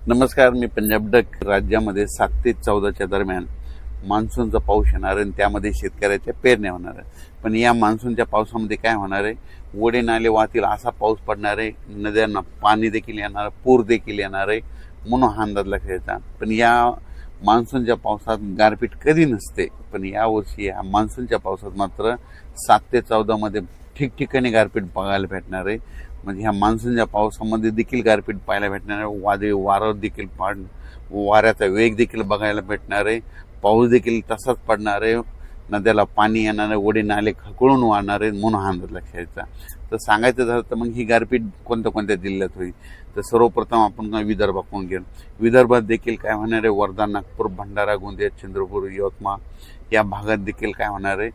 नमस्कार, मी पंजाब डक. राज्यामध्ये 7 ते 14च्या दरम्यान मान्सूनचा पाऊस येणार आहे आणि त्यामध्ये शेतकऱ्याच्या पेरण्या होणार आहे. पण या मान्सूनच्या पावसामध्ये काय होणार आहे, ओढे नाले वाहतील असा पाऊस पडणार आहे, नद्यांना पाणी देखील येणार, पूर देखील येणार आहे, म्हणून हा अंदाज लक्षात. पण या मान्सूनच्या पावसात गारपीट कधी नसते, पण यावर्षी या मान्सूनच्या पावसात मात्र 7 ते 14 मध्ये ठिकठिकाणी गारपीट बघायला भेटणार आहे. म्हणजे ह्या मान्सूनच्या पावसामध्ये देखील गारपीट पाहायला भेटणार आहे. वादळी वारं देखील वाऱ्याचा वेग देखील बघायला भेटणार आहे. पाऊस देखील तसाच पडणार आहे. नद्याला पाणी येणार आहे, ओढे नाले खळखळून वाहणार आहे, म्हणून हा अंदाज लक्षायचा. तर सांगायचं झालं तर मग ही गारपीट कोणत्या कोणत्या जिल्ह्यात होईल, तर सर्वप्रथम आपण विदर्भाकडून घेऊ. विदर्भात देखील काय होणार आहे, वर्धा, नागपूर, भंडारा, गोंदिया, चंद्रपूर, यवतमाळ या भागात देखील काय होणार आहे,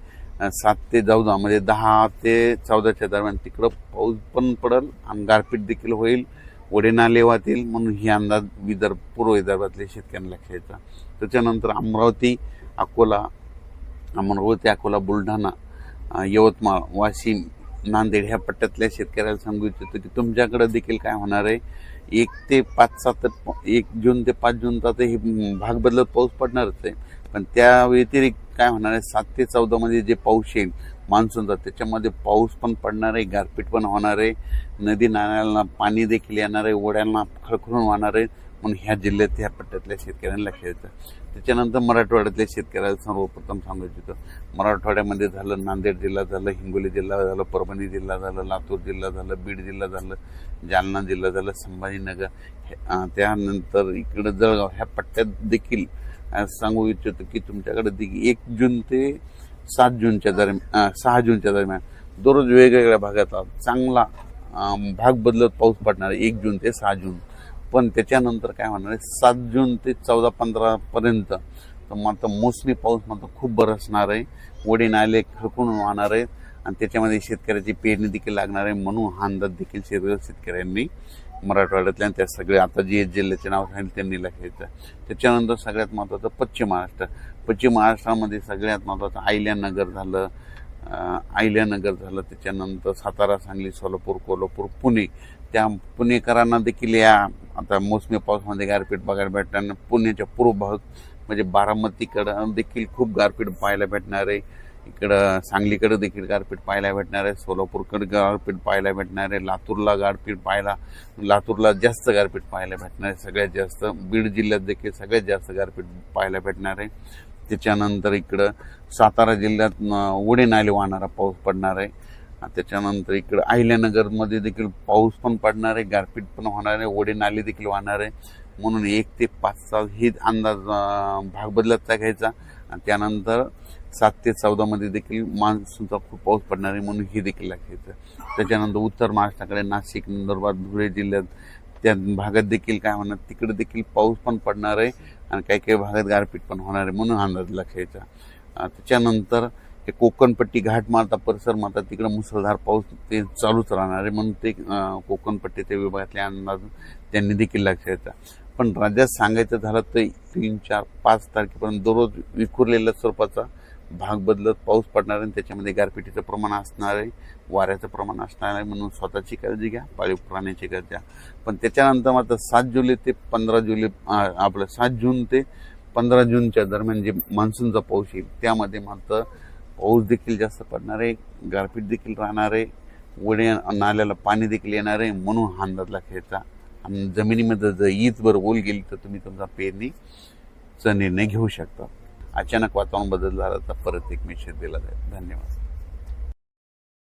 7 ते 14 म्हणजे 10 ते 14च्या दरम्यान तिकडं पाऊस पण पडेल आणि गारपीट देखील होईल, ओढे नाले वाहतील, म्हणून ही अंदाज पूर्व विदर्भातल्या शेतकऱ्यांना लक्षायचा. त्याच्यानंतर अमरावती, अकोला, बुलढाणा, यवतमाळ, वाशिम, नांदेड ह्या पट्ट्यातल्या शेतकऱ्याला सांगू इच्छितो की तुमच्याकडे देखील काय होणार आहे, 1 जून ते 5 जून तर हे भाग बदलत पाऊस पडणारच आहे. पण त्या व्यतिरिक्त काय होणार आहे, 7 ते 14 मध्ये जे पाऊस येईल मान्सूनचा, त्याच्यामध्ये पाऊस पण पडणार आहे, गारपीट पण होणार आहे, नदी नाल्यांना पाणी देखील येणार आहे, ओढ्यांना खळखळून वाहणार आहे, म्हणून ह्या जिल्ह्यात ह्या पट्ट्यातल्या शेतकऱ्यांना लक्षात येतं. त्याच्यानंतर मराठवाड्यातल्या शेतकऱ्याला सर्वप्रथम सांगू इच्छितो, मराठवाड्यामध्ये झालं, नांदेड जिल्हा झालं, हिंगोली जिल्हा झालं, परभणी जिल्हा झालं, लातूर जिल्हा झालं, बीड जिल्हा झालं, जालना जिल्हा झालं, संभाजीनगर, त्यानंतर इकडं जळगाव ह्या पट्ट्यात देखील सांगू इच्छितो की तुमच्याकडे देखील 1 जून ते 6 जूनच्या दरम्यान दररोज वेगवेगळ्या भागात चांगला भाग बदलत पाऊस पडणार आहे, 1 जून ते 6 जून. पण त्याच्यानंतर काय होणार आहे, 7 जून ते 14-15 पर्यंत तर मात्र मोसमी पाऊस मात्र खूप बरसणार आहे, ओढे नाले खळखळून वाहणार आहेत आणि त्याच्यामध्ये शेतकऱ्याची पेरणी देखील लागणार आहे. म्हणून हा अंदाज देखील शेतकऱ्यांनी मराठवाड्यातल्या त्या सगळे आता जे जिल्ह्याचे नाव सांगितले त्यांनी लक्षायचं. त्याच्यानंतर सगळ्यात महत्त्वाचं पश्चिम महाराष्ट्रामध्ये सगळ्यात महत्त्वाचं अहिल्यानगर झालं, त्याच्यानंतर सातारा, सांगली, सोलापूर, कोल्हापूर, पुणे. त्या पुणेकरांना देखील या आता मोसमी पावसामध्ये गारपीट बघायला भेटणार. पुण्याच्या पूर्व भाग म्हणजे बारामतीकडं देखील खूप गारपीट पाहायला भेटणार आहे, इकडं सांगलीकडे देखील गारपीट पाहायला भेटणार आहे, सोलापूरकडे गारपीट पाहायला भेटणार आहे, लातूरला जास्त गारपीट पाहायला भेटणार आहे, सगळ्यात जास्त बीड जिल्ह्यात देखील सगळ्यात जास्त गारपीट पाहायला भेटणार आहे. त्याच्यानंतर इकडं सातारा जिल्ह्यात ओढे नाले वाहणारा पाऊस पडणार आहे. त्याच्यानंतर इकडं अहिल्यानगरमध्ये देखील पाऊस पण पडणार आहे, गारपीट पण होणार आहे, ओढे नाले देखील वाहणार आहे. म्हणून 1 ते 5चा ही अंदाज भाग बदलतचा घ्यायचा आणि त्यानंतर 7 ते 14 मध्ये देखील मान्सूनचा खूप पाऊस पडणार आहे, म्हणून हे देखील लक्षायचं. त्याच्यानंतर उत्तर महाराष्ट्राकडे नाशिक, नंदुरबार, धुळे जिल्ह्यात त्या भागात देखील काय होणार, तिकडे देखील पाऊस पण पडणार आहे आणि काही काही भागात गारपीट पण होणार आहे, म्हणून अंदाज लक्षायचा. त्याच्यानंतर हे कोकणपट्टी, घाटमाता, परिसर माता तिकडे मुसळधार पाऊस ते चालूच राहणार आहे, म्हणून ते कोकणपट्टीच्या विभागातले अंदाज त्यांनी देखील लक्षायचा. पण राज्यात सांगायचं झालं तर 3, 4, 5 तारखेपर्यंत दररोज विखुरलेल्या स्वरूपाचा भाग बदलत पाऊस पडणार आहे. त्याच्यामध्ये गारपिटीचं प्रमाण असणार आहे, वाऱ्याचं प्रमाण असणार आहे, म्हणून स्वतःची काळजी घ्या, पाळीव प्राण्याची काळजी घ्या. पण त्याच्यानंतर मात्र 7 जून ते 15 जूनच्या दरम्यान जे मान्सूनचा पाऊस येईल त्यामध्ये मात्र पाऊस देखील जास्त पडणार आहे, गारपीट देखील राहणार आहे, ओढे नाल्याला पाणी देखील येणार आहे, म्हणून हा अंदाज लक्षायचा. आणि जमिनीमध्ये जर ईदभर ओल गेली तर तुम्ही तुमचा पेरणीचा निर्णय घेऊ शकता. अचानक वातावरण बदल झाला तर परत एक मेसेज दिला जाईल. धन्यवाद.